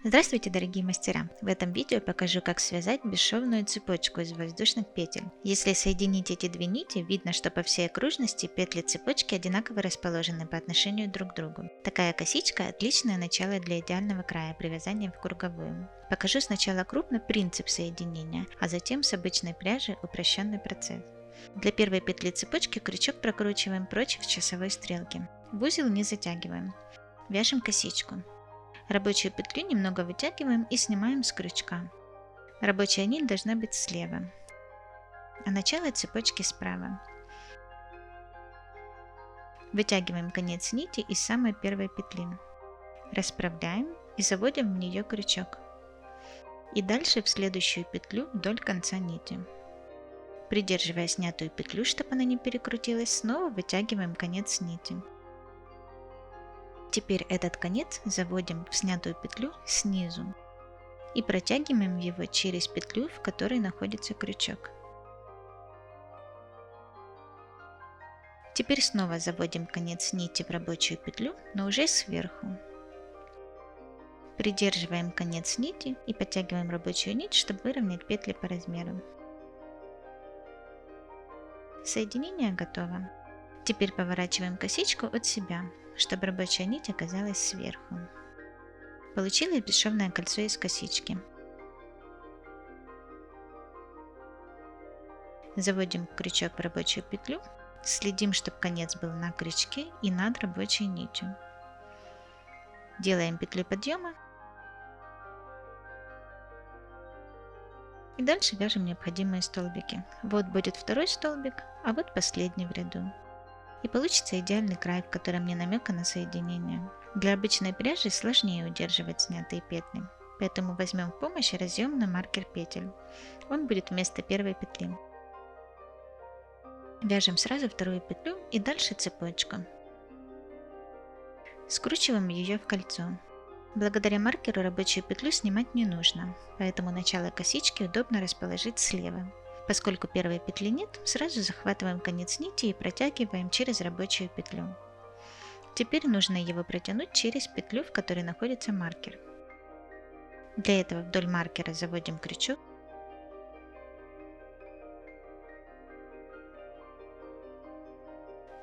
Здравствуйте, дорогие мастера! В этом видео я покажу, как связать бесшовную цепочку из воздушных петель. Если соединить эти две нити, видно, что по всей окружности петли цепочки одинаково расположены по отношению друг к другу. Такая косичка – отличное начало для идеального края при вязании в круговую. Покажу сначала крупно принцип соединения, а затем с обычной пряжи упрощенный процесс. Для первой петли цепочки крючок прокручиваем против часовой стрелки. В узел не затягиваем. Вяжем косичку. Рабочую петлю немного вытягиваем и снимаем с крючка. Рабочая нить должна быть слева, а начало цепочки справа. Вытягиваем конец нити из самой первой петли. Расправляем и заводим в нее крючок. И дальше в следующую петлю вдоль конца нити. Придерживая снятую петлю, чтобы она не перекрутилась, снова вытягиваем конец нити. Теперь этот конец заводим в снятую петлю снизу и протягиваем его через петлю, в которой находится крючок. Теперь снова заводим конец нити в рабочую петлю, но уже сверху. Придерживаем конец нити и подтягиваем рабочую нить, чтобы выровнять петли по размеру. Соединение готово. Теперь поворачиваем косичку от себя, чтобы рабочая нить оказалась сверху. Получилось бесшовное кольцо из косички. Заводим крючок в рабочую петлю, следим, чтобы конец был на крючке и над рабочей нитью. Делаем петлю подъема и дальше вяжем необходимые столбики. Вот будет второй столбик, а вот последний в ряду. И получится идеальный край, в котором не намека на соединение. Для обычной пряжи сложнее удерживать снятые петли, поэтому возьмем в помощь разъемный маркер петель. Он будет вместо первой петли. Вяжем сразу вторую петлю и дальше цепочку. Скручиваем ее в кольцо. Благодаря маркеру рабочую петлю снимать не нужно, поэтому начало косички удобно расположить слева. Поскольку первой петли нет, сразу захватываем конец нити и протягиваем через рабочую петлю. Теперь нужно его протянуть через петлю, в которой находится маркер. Для этого вдоль маркера заводим крючок.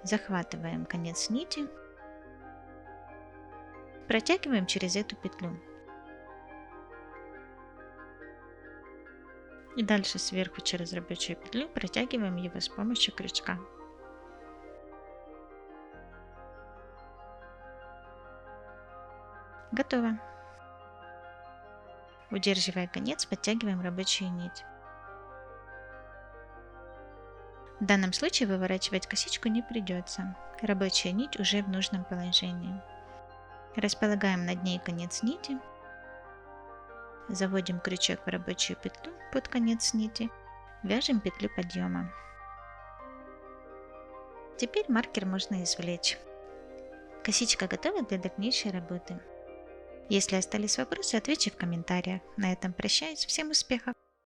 Захватываем конец нити, протягиваем через эту петлю. И дальше сверху через рабочую петлю протягиваем его с помощью крючка. Готово. Удерживая конец, подтягиваем рабочую нить. В данном случае выворачивать косичку не придется. Рабочая нить уже в нужном положении. Располагаем над ней конец нити. Заводим крючок в рабочую петлю под конец нити, вяжем петлю подъема. Теперь маркер можно извлечь. Косичка готова для дальнейшей работы. Если остались вопросы, отвечу в комментариях. На этом прощаюсь. Всем успехов!